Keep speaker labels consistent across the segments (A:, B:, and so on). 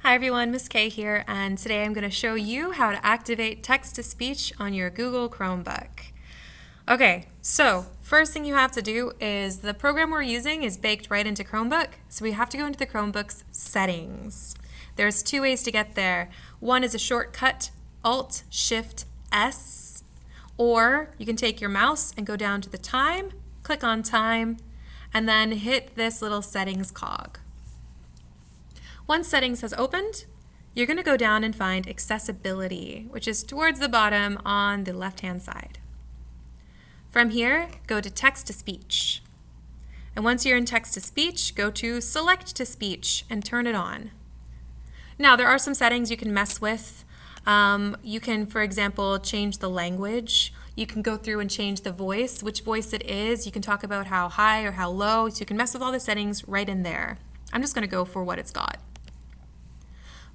A: Hi everyone, Miss Kay here, and today I'm going to show you how to activate text-to-speech on your Google Chromebook. Okay, so first thing you have to do is the program we're using is baked right into Chromebook, so we have to go into the Chromebook's settings. There's two ways to get there. One is a shortcut, Alt-Shift-S, or you can take your mouse and go down to the time, click on time, and then hit this little settings cog. Once settings has opened, you're going to go down and find accessibility, which is towards the bottom on the left-hand side. From here, go to text-to-speech. And once you're in text-to-speech, go to select-to-speech and turn it on. Now, there are some settings you can mess with. You can, for example, change the language. You can go through and change the voice, which voice it is. You can talk about how high or how low. So you can mess with all the settings right in there. I'm just going to go for what it's got.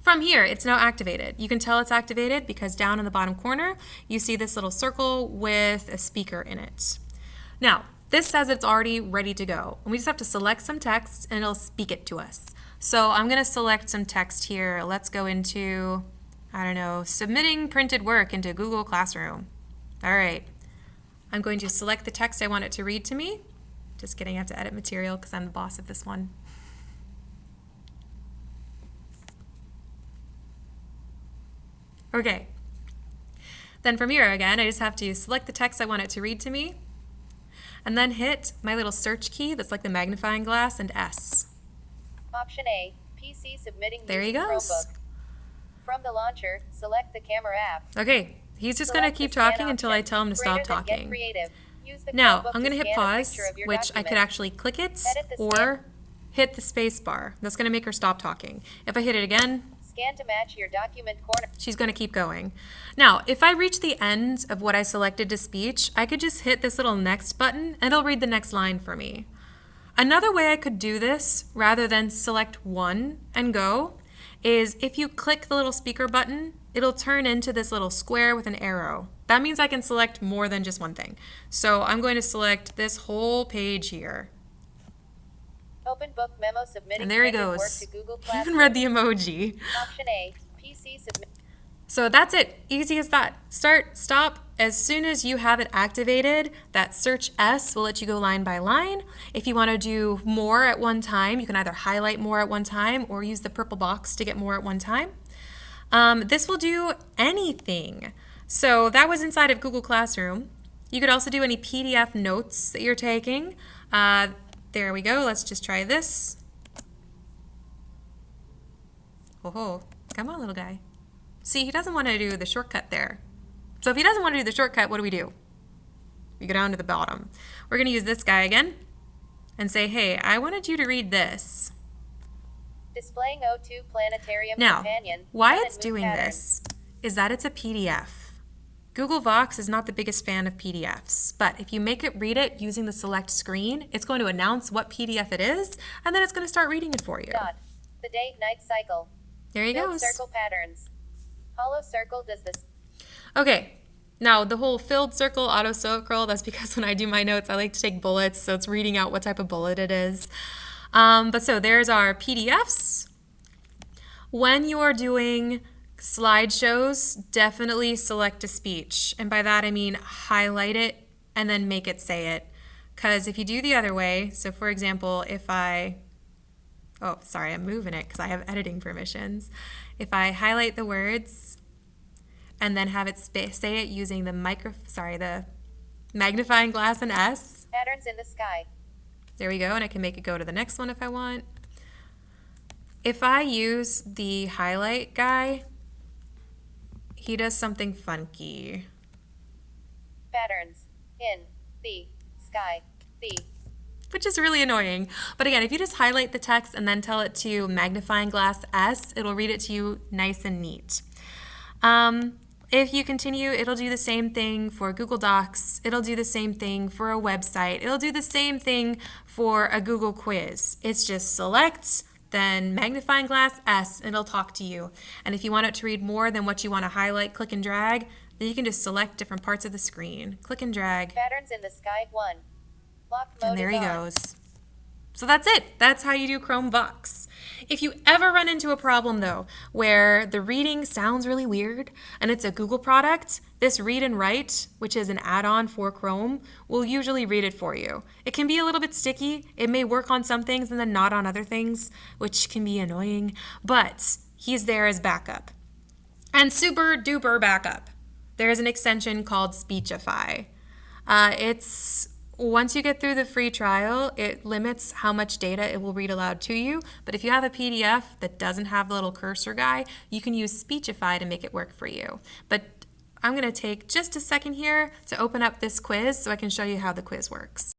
A: From here, it's now activated. You can tell it's activated because down in the bottom corner, you see this little circle with a speaker in it. Now, this says it's already ready to go. And we just have to select some text and it'll speak it to us. So I'm going to select some text here. Let's go into, I don't know, submitting printed work into Google Classroom. All right. I'm going to select the text I want it to read to me. Just kidding, I have to edit material because I'm the boss of this one. Okay, then from here again, I just have to select the text I want it to read to me, and then hit my little search key that's like the magnifying glass and S.
B: Option A, PC submitting
A: There he
B: using
A: goes.
B: Chromebook. From the launcher, select the camera app.
A: Okay, he's just going to keep talking until I tell him to stop talking. Now, I'm going to hit pause, which I could actually click it or hit the space bar. That's going to make her stop talking. If I hit it again,
B: Scan to match your document corner.
A: she's going to keep going. Now, if I reach the end of what I selected to speech, I could just hit this little next button and it'll read the next line for me. Another way I could do this, rather than select one and go, is if you click the little speaker button, it'll turn into this little square with an arrow. That means I can select more than just one thing. So I'm going to select this whole page here.
B: Open book memo submitting
A: And there he
B: printed work
A: goes.
B: to Google
A: He even
B: Classroom.
A: read the emoji.
B: Option A, PC submit.
A: So that's it. Easy as that. Start, stop. As soon as you have it activated, that search S will let you go line by line. If you want to do more at one time, you can either highlight more at one time or use the purple box to get more at one time. This will do anything. So that was inside of Google Classroom. You could also do any PDF notes that you're taking. There we go. Let's just try this. Oh, come on, little guy. See, he doesn't want to do the shortcut there. So if he doesn't want to do the shortcut, what do? We go down to the bottom. We're going to use this guy again and say, hey, I wanted you to read this.
B: Displaying O2 Planetarium
A: Now,
B: Companion.
A: why
B: Sun
A: it's
B: and Moon
A: doing
B: patterns.
A: this is that it's a PDF. Google Vox is not the biggest fan of PDFs, but if you make it read it using the select screen, it's going to announce what PDF it is, and then it's going to start reading it for you.
B: Dot. The day-night cycle.
A: There he
B: Filled
A: goes.
B: circle patterns. Hollow circle does this.
A: Okay, now the whole filled circle, auto circle, that's because when I do my notes, I like to take bullets, so it's reading out what type of bullet it is. But so there's our PDFs. When you're doing slideshows, definitely select a speech. And by that I mean highlight it and then make it say it. Because if you do the other way, so for example, if I, oh, sorry, I'm moving it because I have editing permissions. If I highlight the words and then have it say it using the the magnifying glass and S.
B: Patterns in the sky.
A: There we go, and I can make it go to the next one if I want. If I use the highlight guy, he does something funky.
B: Patterns in the sky. The
A: Which is really annoying. But again, if you just highlight the text and then tell it to magnifying glass S, it'll read it to you nice and neat. If you continue, it'll do the same thing for Google Docs. It'll do the same thing for a website. It'll do the same thing for a Google quiz. It's just select, then magnifying glass S, and it'll talk to you. And if you want it to read more than what you want to highlight, click and drag, then you can just select different parts of the screen. Click and drag,
B: patterns in the sky 1. Lock mode
A: and there
B: is
A: he
B: on.
A: goes. So that's it. That's how you do Chromebooks. If you ever run into a problem though, where the reading sounds really weird and it's a Google product, this Read and Write, which is an add-on for Chrome, will usually read it for you. It can be a little bit sticky. It may work on some things and then not on other things, which can be annoying, but he's there as backup. And super duper backup. There's an extension called Speechify. It's Once you get through the free trial, it limits how much data it will read aloud to you. But if you have a PDF that doesn't have the little cursor guy, you can use Speechify to make it work for you. But I'm going to take just a second here to open up this quiz so I can show you how the quiz works.